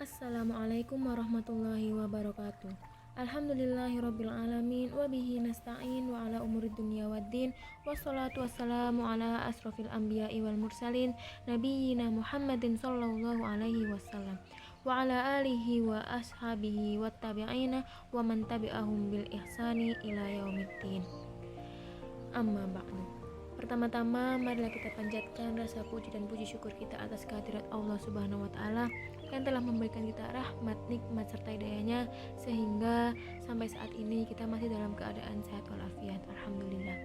Assalamualaikum warahmatullahi wabarakatuh. Alhamdulillahirrabbilalamin. Wabihi nasta'in wa ala umurid dunia waddin. Wassalatu wassalamu ala asrafil anbiya'i wal mursalin, Nabiyyina Muhammadin sallallahu alaihi wasallam, wa ala alihi wa ashabihi wa tabi'ina wa man tabi'ahum bil ihsani ila yaumiddin. Amma ba'du. Pertama-tama, marilah kita panjatkan rasa puji dan puji syukur kita atas kehadirat Allah Subhanahu wa Ta'ala yang telah memberikan kita rahmat, nikmat, serta hidayahnya sehingga sampai saat ini kita masih dalam keadaan sehat walafiat. Alhamdulillah.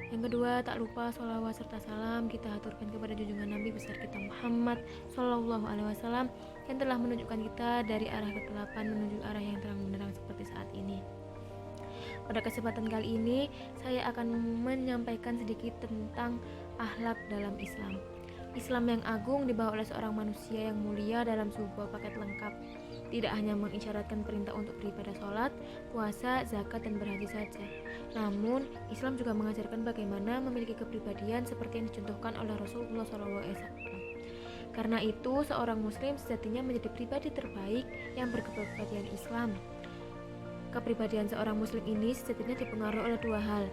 Yang kedua, tak lupa sholawat serta salam kita haturkan kepada junjungan Nabi besar kita Muhammad Sallallahu Alaihi Wasallam yang telah menunjukkan kita dari arah kegelapan menuju arah yang terang benderang seperti saat ini. Pada kesempatan kali ini, saya akan menyampaikan sedikit tentang akhlak dalam Islam. Islam yang agung dibawa oleh seorang manusia yang mulia dalam sebuah paket lengkap. Tidak hanya mengisyaratkan perintah untuk beribadah sholat, puasa, zakat, dan berhaji saja. Namun, Islam juga mengajarkan bagaimana memiliki kepribadian seperti yang dicontohkan oleh Rasulullah SAW. Karena itu, seorang muslim sejatinya menjadi pribadi terbaik yang berkepribadian Islam. Kepribadian seorang muslim ini sejatinya dipengaruhi oleh dua hal,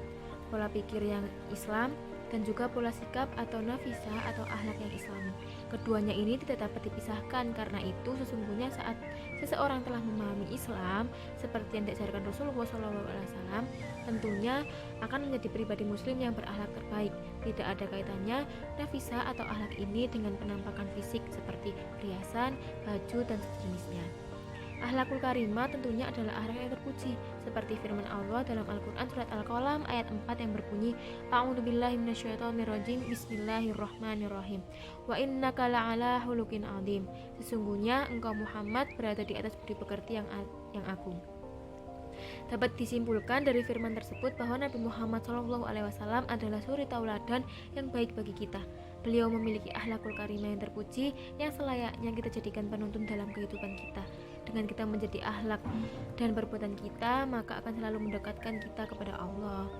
pola pikir yang Islam dan juga pola sikap atau nafisah atau akhlak yang Islami. Keduanya ini tidak dapat dipisahkan. Karena itu sesungguhnya saat seseorang telah memahami Islam seperti yang diajarkan Rasulullah SAW, tentunya akan menjadi pribadi muslim yang berakhlak terbaik. Tidak ada kaitannya nafisah atau akhlak ini dengan penampakan fisik seperti perhiasan, baju, dan sejenisnya. Akhlakul karimah tentunya adalah akhlak yang terpuji, seperti firman Allah dalam Al-Quran surat Al-Qalam ayat 4 yang berbunyi, A'udzubillahi minasyaitonirrajim, Bismillahirrahmanirrahim, wa innaka la'ala hulukin azim. Sesungguhnya engkau Muhammad berada di atas budi pekerti yang agung. Dapat disimpulkan dari firman tersebut bahwa Nabi Muhammad SAW adalah suri tauladan yang baik bagi kita. Beliau memiliki akhlakul karimah yang terpuji yang selayaknya kita jadikan penuntun dalam kehidupan kita. Dengan kita menjadi akhlak dan perbuatan kita, maka akan selalu mendekatkan kita kepada Allah.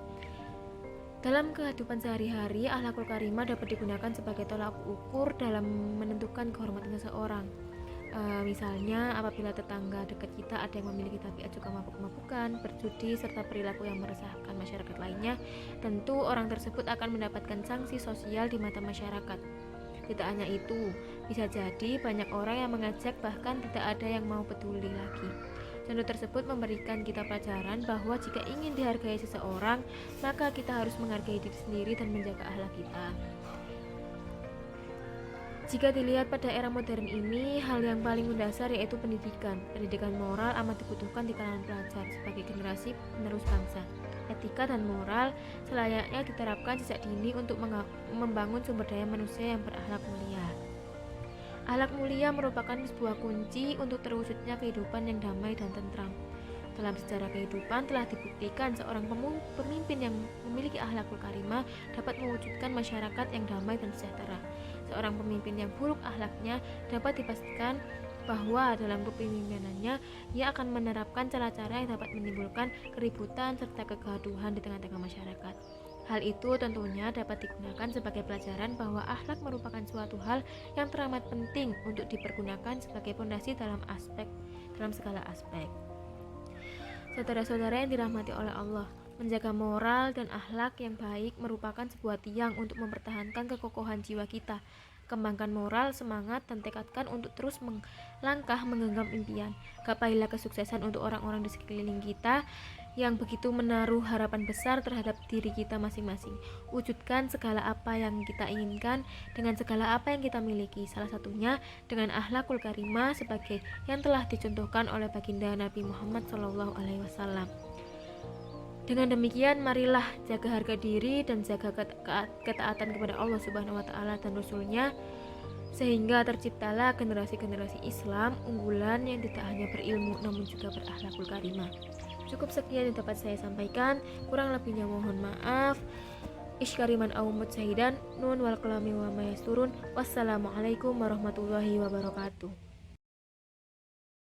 Dalam kehidupan sehari-hari, akhlakul karimah dapat digunakan sebagai tolak ukur dalam menentukan kehormatan seseorang. Misalnya apabila tetangga dekat kita ada yang memiliki tabiat suka mabuk-mabukan, berjudi, serta perilaku yang meresahkan masyarakat lainnya, tentu orang tersebut akan mendapatkan sanksi sosial di mata masyarakat. Tidak hanya itu, bisa jadi banyak orang yang mengajak bahkan tidak ada yang mau peduli lagi. Contoh tersebut memberikan kita pelajaran bahwa jika ingin dihargai seseorang, maka kita harus menghargai diri sendiri dan menjaga akhlak kita. Jika dilihat pada era modern ini, hal yang paling mendasar yaitu pendidikan. Pendidikan moral amat dibutuhkan di kalangan pelajar sebagai generasi penerus bangsa. Etika dan moral selayaknya diterapkan sejak dini untuk membangun sumber daya manusia yang berakhlak mulia. Akhlak mulia merupakan sebuah kunci untuk terwujudnya kehidupan yang damai dan tentram. Dalam sejarah kehidupan telah dibuktikan seorang pemimpin yang memiliki akhlakul karimah dapat mewujudkan masyarakat yang damai dan sejahtera. Seorang pemimpin yang buruk akhlaknya dapat dipastikan bahwa dalam kepemimpinannya ia akan menerapkan cara-cara yang dapat menimbulkan keributan serta kegaduhan di tengah-tengah masyarakat. Hal itu tentunya dapat digunakan sebagai pelajaran bahwa akhlak merupakan suatu hal yang teramat penting untuk dipergunakan sebagai fondasi dalam segala aspek. Saudara-saudara yang dirahmati oleh Allah, menjaga moral dan akhlak yang baik merupakan sebuah tiang untuk mempertahankan kekokohan jiwa kita. Kembangkan moral, semangat, dan tekadkan untuk terus melangkah menggenggam impian. Gapailah kesuksesan untuk orang-orang di sekeliling kita yang begitu menaruh harapan besar terhadap diri kita masing-masing. Wujudkan segala apa yang kita inginkan dengan segala apa yang kita miliki, salah satunya dengan akhlakul karimah sebagai yang telah dicontohkan oleh baginda Nabi Muhammad SAW. Dengan demikian, marilah jaga harga diri dan jaga ketaatan kepada Allah Subhanahu wa Ta'ala dan Rasul-Nya, sehingga terciptalah generasi-generasi Islam unggulan yang tidak hanya berilmu namun juga berakhlakul karimah. Cukup sekian yang dapat saya sampaikan, kurang lebihnya mohon maaf. Iskariman awmut syahidan nun wal qalami wa mayasturun. Wassalamualaikum warahmatullahi wabarakatuh.